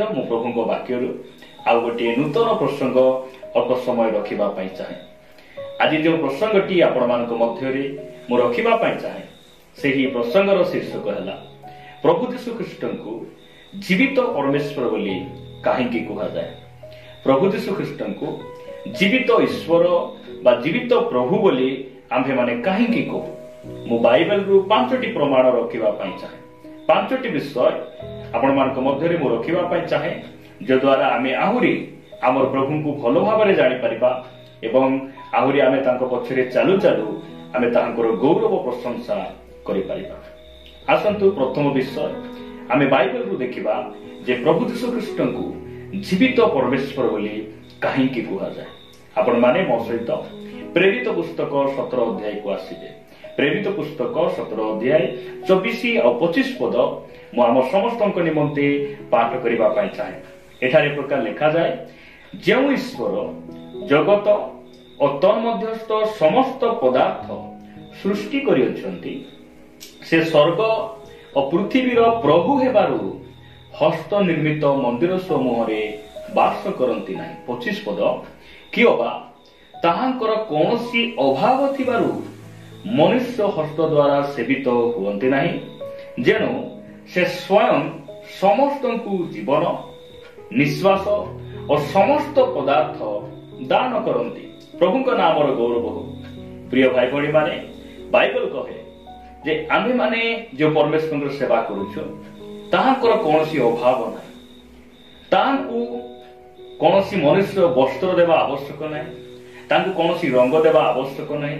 मु प्रभु वाक्य आउ गोटे नूतन प्रसंग अल्प समय रखा चाहे। आज जो प्रसंगटी आपण मध्य मु रखा चाहे से ही प्रसंगर शीर्षक है प्रभु यीशु ख्रीष्ट को जीवित परमेश्वर बोली कहीं कहुए। प्रभु यीशु ख्रीष्ट को जीवित ईश्वर बा जीवित प्रभु बोली आम्भे माने कहीं कहू। मु बाइबल रु 5टी प्रमाण रखा चाहे, 5टी विषय आपण मध्य मु रखा चाहे जो द्वारा आमे आहुरी आमर प्रभु को भल भाव जानी परिबा एवं आहुरी आमे तांको पछरे चालू चालू आमे तांकर गौरव प्रशंसा करि परिबा। आसंतु प्रथम विषय आमे बाइबल रु देखिबा जे प्रभु यीशु ख्रीष्ट को जीवित परमेश्वर बोली कहीं कहुआ जाए। आपण माने मो सहित प्रेरित पुस्तक 17 अध्याय को आसीबे। प्रेरित पुस्तक 17 अध्याय 24 और 25 पद मु आम समस्त निमंते पाठ करिबा पाई चाहे। एठारे प्रकार लिखा जाए, जेउ ईश्वर जगत और तन्मध्यस्थ समस्त पदार्थ सृष्टि करियछंती से स्वर्ग और पृथ्वीर प्रभु हेबारु हस्त निर्मित मंदिर समूह रे वास करंती नाही। 25 पद कियोबा ताहांकर कोनोसी अभाव थिबारु मनुष्य हस्त द्वारा सेवित हुअंती नाही। जेणु से स्वयं समस्त जीवन निश्वास और समस्त पदार्थ दान करती। प्रभु का नाम गौरव हो। प्रिय भाई भणी माने बाइबल कहे जे आम्भे माने जो परमेश्वर सेवा करूछु ताहांकर कोनोसी अभाव नाही। ताहांकु कोनोसी मनुष्य वस्त्र देवा आवश्यक नाही, तांकु कोनोसी रंग देवा आवश्यक नाही,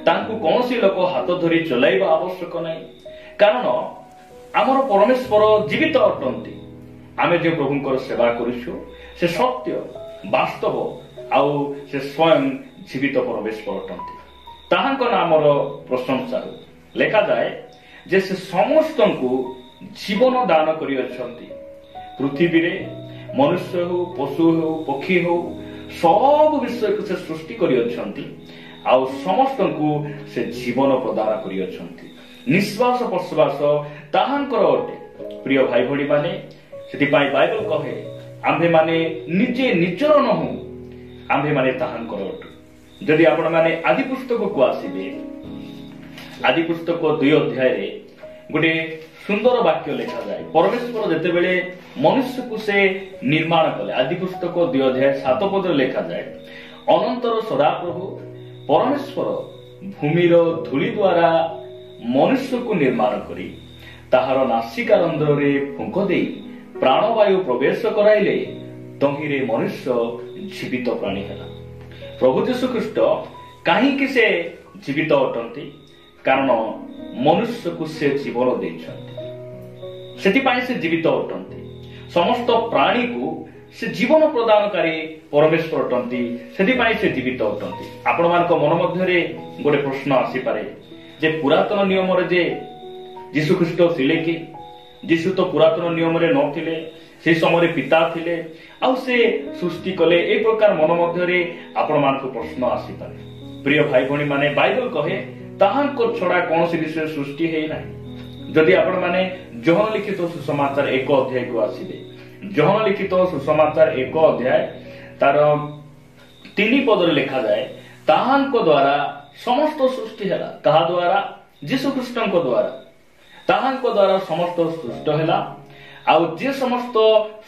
तांकु कोनोसी लोक हाथ धरी चलाइबा आवश्यक नाही। कारण आमर परमेश्वर जीवित अटंती। आमे जो प्रभुंकर सेवा करूछु से सत्य वास्तव आउ से स्वयं जीवित परमेश्वर अटंती। ताहांक नामर प्रशंसा लेखा जाए जे से समस्त को जीवन दान करियछंती। पृथ्वी रे मनुष्य हो, पशु हो, पक्षी हो, सब विषय को से सृष्टि करियछंती आउ समस्त को से जीवन प्रदान करियछंती। निश्वास प्रश्वास ताहांकर अटे। प्रिय भाई भणी माने सेति पाई बाइबल कहे आम्भे माने निजे निजर नहु, आम्भे माने ताहांकर अटे। जदि आपण माने आदि पुस्तक को आसीबे, आदि पुस्तक 2 अध्याय रे गोटे सुंदर वाक्य लिखा जाए। परमेश्वर जेते बेले मनुष्य को से निर्माण कले, आदि पुस्तक 2 अध्याय 7 पद लिखा जाए, अनंतर सदाप्रभु परमेश्वर भूमिर धूली द्वारा मनुष्य को निर्माण करी ताहार नासिका रंध्र रे फुंक देई प्राणवायु प्रवेश कराइले तहिरे मनुष्य जीवित प्राणी है। प्रभु यीशु ख्रीष्ट कहीं से जीवित अटंती कारण मनुष्य को से जीवन देइछंती, सेतिपाई से जीवित अटंती। समस्त प्राणी को से जीवन प्रदानकारी परमेश्वर अटंती, सेतिपाई से जीवित अटंती। आपण मानक मन मध्य रे गोटे प्रश्न आसी पारे जे पुरातन नियम रे जे यीशु ख्रीष्ट थिले कि? यीशु तो पुरातन नियम रे नथिले, से समय पिता थिले आउ से सृष्टि कले। ए प्रकार मन मध्य रे आपण मानक प्रश्न आसी पारे। प्रिय भाई भणी माने बाइबल कहे ताहांको छड़ा कोनोसी विषय सृष्टि हेई नाही। जदि आपण माने जोहन लिखित सुसमाचार 1 अध्याय को आसीबे, जोहन लिखित सुसमाचार 1 अध्याय तार 3 पद रे लिखा जाए, ताहांको द्वारा समस्त सृष्टि हैला। कहा द्वारा? यीशु ख्रीष्टଙ୍କ द्वारा। ताहांको द्वारा समस्त सृष्ट हैला आउ जे समस्त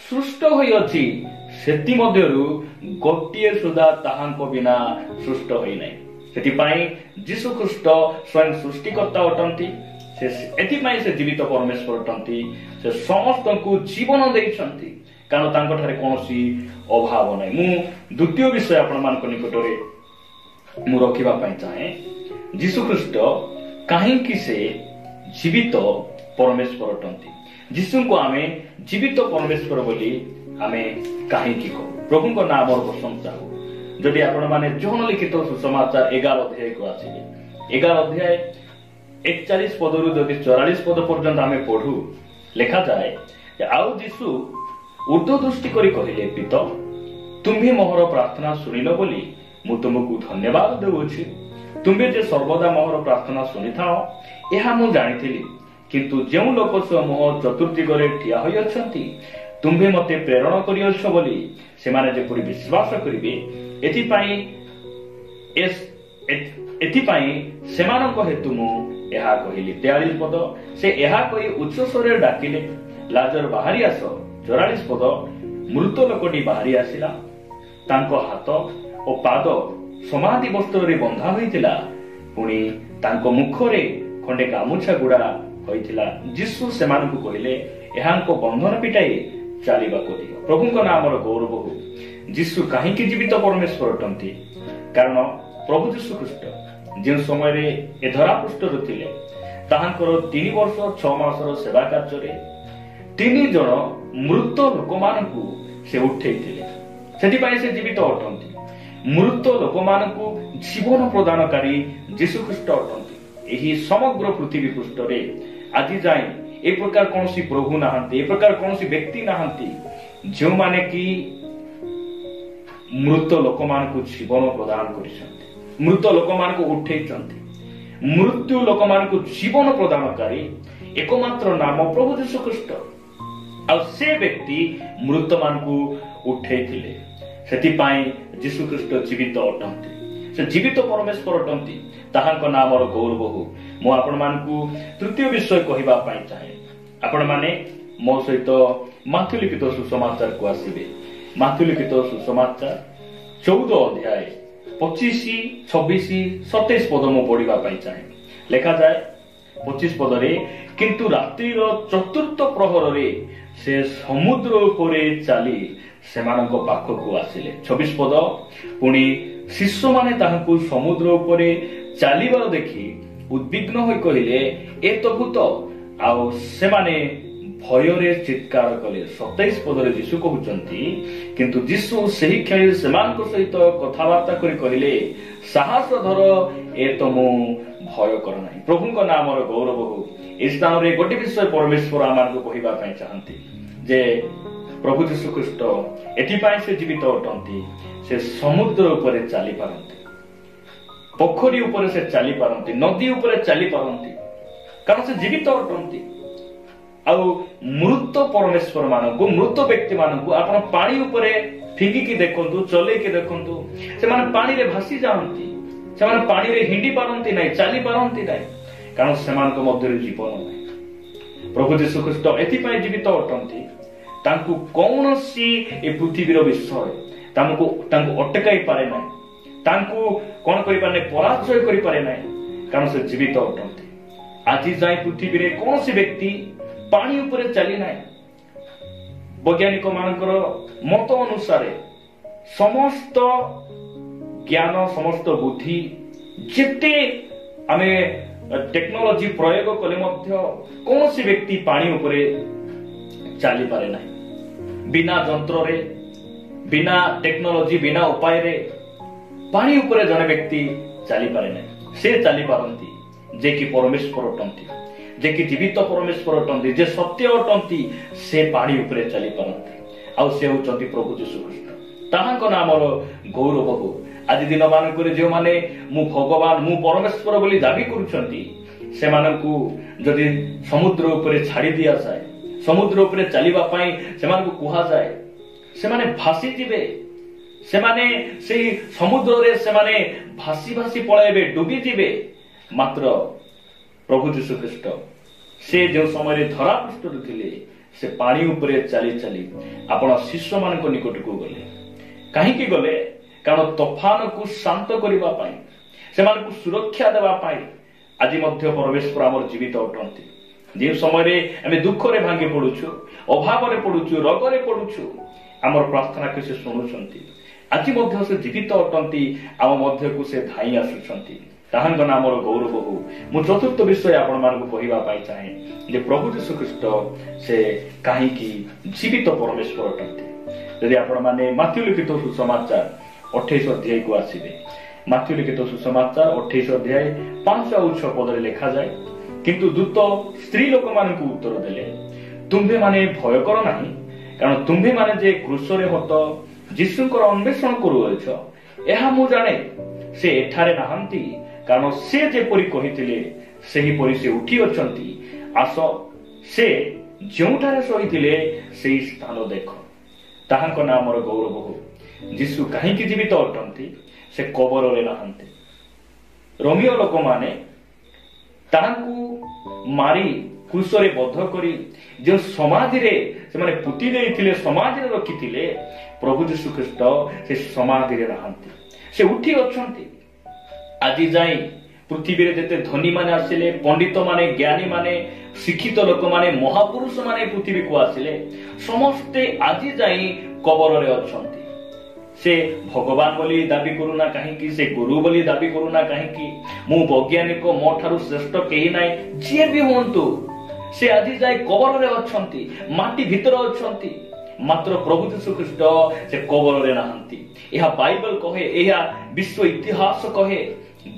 सृष्ट होई अछि सेति मध्यरु गोटिए सुधा ताहांको बिना सृष्ट होई नै। सेति पई यीशु ख्रीष्ट स्वयं सृष्टिकर्ता अटंती। से एथिपाई से जीवित परमेश्वर अटंती। से समस्त को जीवन देइछंती कारण तांको ठारे कोनोसी अभाव नै। मु द्वितीय विषय आपण मानक निकटरे मु रखिबा पई चाहे, यीशु ख्रीष्ट काहेकि से जीवित परमेश्वर अटंती। यीशु को आमे जीवित परमेश्वर बोली आमे काहेकि कहू। प्रभु को नाम और प्रशंसा हो। जदि आपण माने जोहन लिखित सुसमाचार 11 अध्याय को आसीबे, 11 अध्याय 41 पदरु जदि 44 पद पर्यंत आमे पढू, लिखा जाए जे आउ यीशु ऊर्ध्व दृष्टि करी कहिले, पिता तुम्ही मोहर प्रार्थना सुनिलो बोली मु तुमको धन्यवाद देउछि। तुम्हे जे सर्वदा मोहर प्रार्थना सुनि थाओ एहा मु जानिथिली, किंतु जेउ लोक समूह चतुर्दिगरे ठिया होई अछंती ତୁମ୍ଭେ ମୋତେ ପ୍ରେରଣ କରିଅଛ ବୋଲି ସେମାନେ ଯେପରି ବିଶ୍ୱାସ କରିବେ, ଏଥିପାଇଁ ସେମାନଙ୍କ ହେତୁ ମୁଁ ଏହା କହିଲି। 43 ପଦ, ସେ ଏହା କହି ଉଚ୍ଚ ସ୍ୱରରେ ଡାକିଲେ, ଲାଜର ବାହାରି ଆସ। 44 ପଦ, ମୃତ ଲୋକଟି ବାହାରି ଆସିଲା। ତାଙ୍କ ହାତ ଓ ପାଦ ସମାଧି ବସ୍ତ୍ରରେ ବନ୍ଧା ହୋଇଥିଲା, ପୁଣି ତାଙ୍କ ମୁଖରେ ଖଣ୍ଡେ ଗାମୁଛା ଗୁଡା ହୋଇଥିଲା। ଯୀଶୁ ସେମାନଙ୍କୁ କହିଲେ, ଏହାଙ୍କ ବନ୍ଧନ ପିଟାଇ ଚାଲିବାକୁ ଦିଅ। ପ୍ରଭୁଙ୍କ ନାମର ଗୌରବ ହଉ। ଯୀଶୁ କାହିଁକି ଜୀବିତ ପରମେଶ୍ୱର ଅଟନ୍ତି? କାରଣ ପ୍ରଭୁ ଯୀଶୁ ଖ୍ରୀଷ୍ଟ ଯେଉଁ ସମୟରେ ଏ ଧରାପୃଷ୍ଠରେ ଥିଲେ, ତାହାଙ୍କର 3 ବର୍ଷ 6 ମାସର ସେବା କାର୍ଯ୍ୟରେ 3 ଜଣ ମୃତ ଲୋକମାନଙ୍କୁ ସେ ଉଠେଇଥିଲେ। ସେଥିପାଇଁ ସେ ଜୀବିତ ଅଟନ୍ତି। ମୃତ ଲୋକମାନଙ୍କୁ ଜୀବନ ପ୍ରଦାନକାରୀ ଯୀଶୁ ଖ୍ରୀଷ୍ଟ ଅଟନ୍ତି। ଏହି ସମଗ୍ର ପୃଥିବୀ ପୃଷ୍ଠରେ ଆଜି ଯାଏଁ ଏ ପ୍ରକାର କୌଣସି ପ୍ରଭୁ ନାହାନ୍ତି, ଏ ପ୍ରକାର କୌଣସି ବ୍ୟକ୍ତି ନାହାନ୍ତି ଯେଉଁମାନେ କି ମୃତ ଲୋକମାନଙ୍କୁ ଜୀବନ ପ୍ରଦାନ କରିଛନ୍ତି, ମୃତ ଲୋକମାନଙ୍କୁ ଉଠେଇଛନ୍ତି। ମୃତ୍ୟୁ ଲୋକମାନଙ୍କୁ ଜୀବନ ପ୍ରଦାନକାରୀ ଏକମାତ୍ର ନାମ ପ୍ରଭୁ ଯୀଶୁ ଖ୍ରୀଷ୍ଟ। ଆଉ ସେ ବ୍ୟକ୍ତି ମୃତମାନଙ୍କୁ ଉଠେଇଥିଲେ। ସେଥିପାଇଁ ଯୀଶୁ ଖ୍ରୀଷ୍ଟ ଜୀବିତ ଅଟନ୍ତି। ସେ ଜୀବିତ ପରମେଶ୍ୱର ଅଟନ୍ତି। ତାହାଙ୍କ ନାମର ଗୌରବ ହଉ। ମୁଁ ଆପଣମାନଙ୍କୁ ତୃତୀୟ ବିଷୟ କହିବା ପାଇଁ ଚାହେଁ। ଆପଣମାନେ ମୋ ସହିତ ମାଥ୍ୟୁ ଲିଖିତ ସୁସମାଚାରକୁ ଆସିବେ। ମାଥ୍ୟୁ ଲିଖିତ ସୁସମାଚାର 14 ଅଧ୍ୟାୟ 25, 26, 27 ପଦ ମୁଁ ପଢିବା ପାଇଁ ଚାହେଁ। ଲେଖାଯାଏ 25 ପଦରେ, କିନ୍ତୁ ରାତ୍ରିର 4ର୍ଥ ପ୍ରହରରେ ସେ ସମୁଦ୍ର ଉପରେ ଚାଲି ସେମାନଙ୍କ ପାଖକୁ ଆସିଲେ। 26 ପଦ, ପୁଣି ଶିଷ୍ୟମାନେ ତାହାଙ୍କୁ ସମୁଦ୍ର ଉପରେ ଚାଲିବାର ଦେଖି ଉଦ୍ବିଗ୍ନ ହୋଇ କହିଲେ, ଏ ତ ଭୂତ। ଆଉ ସେମାନେ ଭୟରେ ଚିତ୍କାର କଲେ। 27 ପଦରେ ଯୀଶୁ କହୁଛନ୍ତି, କିନ୍ତୁ ଯୀଶୁ ସେହି କ୍ଷଣି ସେମାନଙ୍କ ସହିତ କଥାବାର୍ତ୍ତା କରି କହିଲେ, ସାହସ ଧର, ଏ ତ ମୁଁ, ଭୟ କର ନାହିଁ। ପ୍ରଭୁଙ୍କ ନାମର ଗୌରବ ହଉ। ଏହି ସ୍ଥାନରେ ଗୋଟେ ବିଷୟ ପରମେଶ୍ୱର ଆମକୁ କହିବା ପାଇଁ ଚାହାନ୍ତି ଯେ ପ୍ରଭୁ ଯୀଶୁ ଖ୍ରୀଷ୍ଟ ଏଥିପାଇଁ ସେ ଜୀବିତ ଅଟନ୍ତି। ସେ ସମୁଦ୍ର ଉପରେ ଚାଲିପାରନ୍ତି, ପୋଖରୀ ଉପରେ ସେ ଚାଲିପାରନ୍ତି, ନଦୀ ଉପରେ ଚାଲିପାରନ୍ତି, କାରଣ ସେ ଜୀବିତ ଅଟନ୍ତି। ଆଉ ମୃତ ପରମେଶ୍ୱର ମାନଙ୍କୁ, ମୃତ ବ୍ୟକ୍ତି ମାନଙ୍କୁ ଆପଣ ପାଣି ଉପରେ ଫିଙ୍ଗିକି ଦେଖନ୍ତୁ, ଚଲେଇକି ଦେଖନ୍ତୁ, ସେମାନେ ପାଣିରେ ଭାସି ଯାଆନ୍ତି। ସେମାନେ ପାଣିରେ ହିଣ୍ଡି ପାରନ୍ତି ନାହିଁ, ଚାଲି ପାରନ୍ତି ନାହିଁ, କାରଣ ସେମାନଙ୍କ ମଧ୍ୟରେ ଜୀବନ ନାହିଁ। ପ୍ରଭୁ ଯୀଶୁ ଖ୍ରୀଷ୍ଟ ଏଥିପାଇଁ ଜୀବିତ ଅଟନ୍ତି। ତାଙ୍କୁ କୌଣସି ଏ ପୃଥିବୀର ବିଷୟ ତାଙ୍କୁ ଅଟକାଇ ପାରେ ନାହିଁ, ତାଙ୍କୁ କଣ କରିପାରେ ନାହିଁ, ପରାଜୟ କରିପାରେ ନାହିଁ, କାରଣ ସେ ଜୀବିତ ଅଟନ୍ତି। ଆଜି ଯାଏ ପୃଥିବୀରେ କୌଣସି ବ୍ୟକ୍ତି ପାଣି ଉପରେ ଚାଲି ନାହିଁ। ବୈଜ୍ଞାନିକ ମାନଙ୍କର ମତ ଅନୁସାରେ ସମସ୍ତ ଜ୍ଞାନ, ସମସ୍ତ ବୁଦ୍ଧି, ଯେତେ ଆମେ ଟେକ୍ନୋଲୋଜି ପ୍ରୟୋଗ କଲେ ମଧ୍ୟ କୌଣସି ବ୍ୟକ୍ତି ପାଣି ଉପରେ ଚାଲିପାରେ ନାହିଁ। ବିନା ଯନ୍ତ୍ରରେ, ବିନା ଟେକ୍ନୋଲୋଜି, ବିନା ଉପାୟରେ ପାଣି ଉପରେ ଜଣେ ବ୍ୟକ୍ତି ଚାଲିପାରେ ନାହିଁ। ସେ ଚାଲିପାରନ୍ତି ଯେ କି ପରମେଶ୍ୱର ଅଟନ୍ତି, ଯେ କି ଜୀବିତ ପରମେଶ୍ୱର ଅଟନ୍ତି, ଯେ ସତ୍ୟ ଅଟନ୍ତି, ସେ ପାଣି ଉପରେ ଚାଲିପାରନ୍ତି। ଆଉ ସେ ହେଉଛନ୍ତି ପ୍ରଭୁ ଯୀଶୁ ଖ୍ରୀଷ୍ଟ। ତାହାଙ୍କ ନାମର ଗୌରବ ହଉ। ଆଜି ଦିନ ମାନଙ୍କରେ ଯେଉଁମାନେ ମୁଁ ଭଗବାନ, ମୁଁ ପରମେଶ୍ୱର ବୋଲି ଦାବି କରୁଛନ୍ତି, ସେମାନଙ୍କୁ ଯଦି ସମୁଦ୍ର ଉପରେ ଛାଡ଼ି ଦିଆଯାଏ, ସମୁଦ୍ର ଉପରେ ଚାଲିବା ପାଇଁ ସେମାନଙ୍କୁ କୁହାଯାଏ, ସେମାନେ ଭାସିଯିବେ। ସେମାନେ ସେଇ ସମୁଦ୍ରରେ ସେମାନେ ଭାସି ଭାସି ପଳାଇବେ, ଡୁବିଯିବେ। ମାତ୍ର ପ୍ରଭୁ ଯୀଶୁ ଖ୍ରୀଷ୍ଟ ସେ ଯେଉଁ ସମୟରେ ଧରାପୃଷ୍ଠରେ ଥିଲେ, ସେ ପାଣି ଉପରେ ଚାଲି ଚାଲି ଆପଣ ଶିଷ୍ୟମାନଙ୍କ ନିକଟକୁ ଗଲେ। କାହିଁକି ଗଲେ? କାରଣ ତୋଫାନକୁ ଶାନ୍ତ କରିବା ପାଇଁ, ସେମାନଙ୍କୁ ସୁରକ୍ଷା ଦେବା ପାଇଁ ଆଜି ମଧ୍ୟ ପରମେଶ୍ୱର ଆମର ଜୀବିତ ଅଟନ୍ତି। ଯେଉଁ ସମୟରେ ଆମେ ଦୁଃଖରେ ଭାଙ୍ଗି ପଡୁଛୁ, ଅଭାବରେ ପଡୁଛୁ, ରୋଗରେ ପଡୁଛୁ, ଆମର ପ୍ରାର୍ଥନାକୁ ସେ ଶୁଣୁଛନ୍ତି। ଆଜି ମଧ୍ୟ ସେ ଜୀବିତ ଅଟନ୍ତି, ଆମ ମଧ୍ୟକୁ ସେ ଧାଇଁ ଆସୁଛନ୍ତି। ତାହାଙ୍କ ନାମର ଗୌରବ ହଉ। ମୁଁ ଚତୁର୍ଥ ବିଷୟ ଆପଣମାନଙ୍କୁ କହିବା ପାଇଁ ଚାହେଁ ଯେ ପ୍ରଭୁ ଯୀଶୁ ଖ୍ରୀଷ୍ଟ ସେ କାହିଁକି ଜୀବିତ ପରମେଶ୍ୱର ଅଟନ୍ତି। ଯଦି ଆପଣମାନେ ମାଥ୍ୟୁ ଲିଖିତ ସୁସମାଚାର 28 ଅଧ୍ୟାୟକୁ ଆସିବେ, ମାଥ୍ୟୁ ଲିଖିତ ସୁସମାଚାର 28 ଅଧ୍ୟାୟ 5 ଆଉ 6 ପଦରେ ଲେଖାଯାଏ, କିନ୍ତୁ ଦୂତ ସ୍ତ୍ରୀ ଲୋକମାନଙ୍କୁ ଉତ୍ତର ଦେଲେ, ତୁମ୍ଭେମାନେ ଭୟ କର ନାହିଁ, କାରଣ ତୁମ୍ଭେମାନେ ଯେ କ୍ରୁଶରେ ହତ ଯୀଶୁଙ୍କର ଅନ୍ୱେଷଣ କରୁଅଛ, ଏହା ମୁଁ ଜାଣେ। ସେ ଏଠାରେ ନାହାନ୍ତି, କାରଣ ସେ ଯେପରି କହିଥିଲେ ସେହିପରି ସେ ଉଠି ଅଛନ୍ତି। ଆସ, ସେ ଯେଉଁଠାରେ ଶୋଇଥିଲେ ସେହି ସ୍ଥାନ ଦେଖ। ତାହାଙ୍କ ନାମର ଗୌରବ ହଉ। ଯୀଶୁ କାହିଁକି ଜୀବିତ ଅଟନ୍ତି? ସେ କବରରେ ନାହାନ୍ତି। ରୋମିଓ ଲୋକମାନେ ତାହାଙ୍କୁ ମାରି କ୍ରୁଶରେ ବଦ୍ଧ କରି ଯେଉଁ ସମାଧିରେ ସେମାନେ ପୋତି ଦେଇଥିଲେ, ସମାଧିରେ ରଖିଥିଲେ, ପ୍ରଭୁ ଯୀଶୁ ଖ୍ରୀଷ୍ଟ ସେ ସମାଧିରେ ନାହାନ୍ତି, ସେ ଉଠି ଅଛନ୍ତି। ଆଜି ଯାଇ ପୃଥିବୀରେ ଯେତେ ଧନୀ ମାନେ ଆସିଲେ, ପଣ୍ଡିତ ମାନେ, ଜ୍ଞାନୀ ମାନେ, ଶିକ୍ଷିତ ଲୋକମାନେ, ମହାପୁରୁଷ ମାନେ ପୃଥିବୀକୁ ଆସିଲେ, ସମସ୍ତେ ଆଜି ଯାଇ କବରରେ ଅଛନ୍ତି। ସେ ଭଗବାନ ବୋଲି ଦାବି କରୁନା କାହିଁକି, ସେ ଗୁରୁ ବୋଲି ଦାବି କରୁନା କାହିଁକି, ମୁଁ ବୈଜ୍ଞାନିକ, ମୋ ଠାରୁ ଶ୍ରେଷ୍ଠ କେହି ନାହିଁ, ଯିଏ ବି ହୁଅନ୍ତୁ, ସେ ଆଜି ଯାଇ କବରରେ ଅଛନ୍ତି, ମାଟି ଭିତରେ ଅଛନ୍ତି। ମାତ୍ର ପ୍ରଭୁ ଯୀଶୁ ଖ୍ରୀଷ୍ଟ ସେ କବରରେ ନାହାନ୍ତି। ଏହା ବାଇବେଲ କହେ, ଏହା ବିଶ୍ୱ ଇତିହାସ କହେ।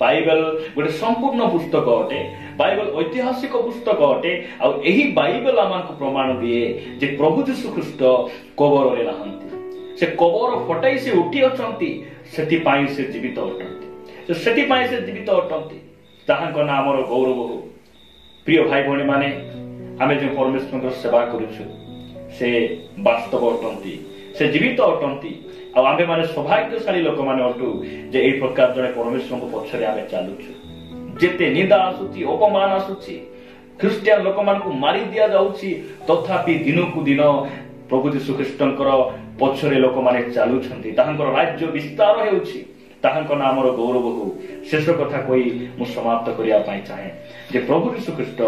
ବାଇବେଲ ଗୋଟେ ସମ୍ପୂର୍ଣ୍ଣ ପୁସ୍ତକ ଅଟେ, ବାଇବେଲ ଐତିହାସିକ ପୁସ୍ତକ ଅଟେ। ଆଉ ଏହି ବାଇବେଲ ଆମକୁ ପ୍ରମାଣ ଦିଏ ଯେ ପ୍ରଭୁ ଯୀଶୁ ଖ୍ରୀଷ୍ଟ କବରରେ ନାହାନ୍ତି। ସେ କବର ଫଟାଇ ସେ ଉଠି ଅଛନ୍ତି, ସେଥିପାଇଁ ସେ ଜୀବିତ ଅଟନ୍ତି, ସେଥିପାଇଁ ସେ ଜୀବିତ ଅଟନ୍ତି। ତାହାଙ୍କ ନାମର ଗୌରବ ହଉ। ପ୍ରିୟ ଭାଇ ଭଉଣୀ ମାନେ, ଆମେ ଯେଉଁ ପରମେଶ୍ୱରଙ୍କର ସେବା କରୁଛୁ, ସେ ବାସ୍ତବ ଅଟନ୍ତି, ସେ ଜୀବିତ ଅଟନ୍ତି। ଆଉ ଆମେ ମାନେ ସୌଭାଗ୍ୟଶାଳୀ ଲୋକମାନେ ଅଟୁ ଯେ ଏହି ପ୍ରକାର ଜଣେ ପରମେଶ୍ୱରଙ୍କ ପଛରେ ଆମେ ଚାଲୁଛୁ। ଯେତେ ନିନ୍ଦା ଆସୁଛି, ଅପମାନ ଆସୁଛି, ଖ୍ରୀଷ୍ଟିଆନ ଲୋକମାନଙ୍କୁ ମାରି ଦିଆଯାଉଛି, ତଥାପି ଦିନକୁ ଦିନ ପ୍ରଭୁ ଯୀଶୁ ଖ୍ରୀଷ୍ଟଙ୍କର ପଛରେ ଲୋକମାନେ ଚାଲୁଛନ୍ତି, ତାହାଙ୍କର ରାଜ୍ୟ ବିସ୍ତାର ହେଉଛି। ତାହାଙ୍କ ନାମର ଗୌରବ ହଉ। ଶେଷ କଥା କହି ମୁଁ ସମାପ୍ତ କରିବା ପାଇଁ ଚାହେଁ ଯେ ପ୍ରଭୁ ଯୀଶୁ ଖ୍ରୀଷ୍ଟ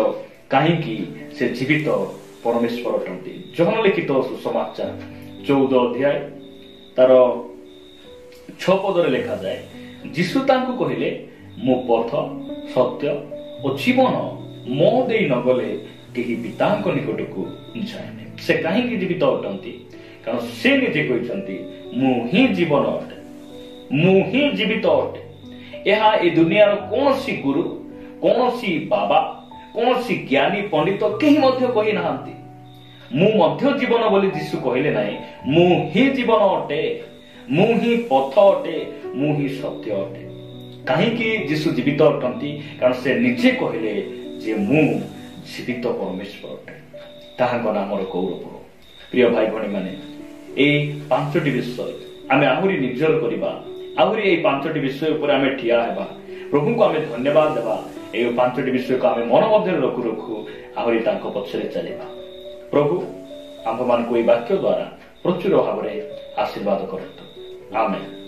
କାହିଁକି ସେ ଜୀବିତ ପରମେଶ୍ୱର ଅଟନ୍ତି। ଯୋହନ ଲିଖିତ ସୁସମାଚାର 14 ଅଧ୍ୟାୟ ତାର 6 ପଦରେ ଲେଖାଯାଏ, ଯୀଶୁ ତାଙ୍କୁ କହିଲେ, ମୁଁ ପଥ, ସତ୍ୟ ଓ ଜୀବନ, ମୋ ଦେଇ ନଗଲେ କେହି ପିତାଙ୍କ ନିକଟକୁ ଯାଏନି। ସେ କାହିଁକି ଜୀବିତ ଅଟନ୍ତି? କାରଣ ସେ ନିଜେ କହିଛନ୍ତି, ମୁଁ ହିଁ ଜୀବନ ଅଟେ, ମୁଁ ହିଁ ଜୀବିତ ଅଟେ। ଏହା ଏ ଦୁନିଆର କୌଣସି ଗୁରୁ, କୌଣସି ବାବା, କୌଣସି ଜ୍ଞାନୀ ପଣ୍ଡିତ କେହି ମଧ୍ୟ କହିନାହାନ୍ତି। ମୁଁ ମଧ୍ୟ ଜୀବନ ବୋଲି ଯୀଶୁ କହିଲେ ନାହିଁ। ମୁଁ ହିଁ ଜୀବନ ଅଟେ, ମୁଁ ହିଁ ପଥ ଅଟେ, ମୁଁ ହିଁ ସତ୍ୟ ଅଟେ। କାହିଁକି ଯୀଶୁ ଜୀବିତ ଅଟନ୍ତି? କାରଣ ସେ ନିଜେ କହିଲେ ଯେ ମୁଁ ଜୀବିତ ପରମେଶ୍ୱର ଅଟେ। ତାହାଙ୍କ ନାମର ଗୌରବ। ପ୍ରିୟ ଭାଇ ଭଉଣୀ ମାନେ, এই 5ଟି ବିଷୟ ଆମେ ଆହୁରି ନିଜର କରିବା, ଆହୁରି এই 5ଟି ବିଷୟ ଉପରେ ଆମେ ଠିଆ ହେବା, ପ୍ରଭୁଙ୍କୁ ଆମେ ଧନ୍ୟବାଦ ଦେବା। এই 5ଟି ବିଷୟକୁ ଆମେ ମନ ମଧ୍ୟରେ ରଖୁ ରଖୁ ଆହୁରି ତାଙ୍କ ପଛରେ ଚାଲିବା। ପ୍ରଭୁ ଆମ୍ଭମାନଙ୍କୁ ଏହି ବାକ୍ୟ ଦ୍ୱାରା ପ୍ରଚୁର ଭାବରେ ଆଶୀର୍ବାଦ କରନ୍ତୁ। ଆମେନ୍।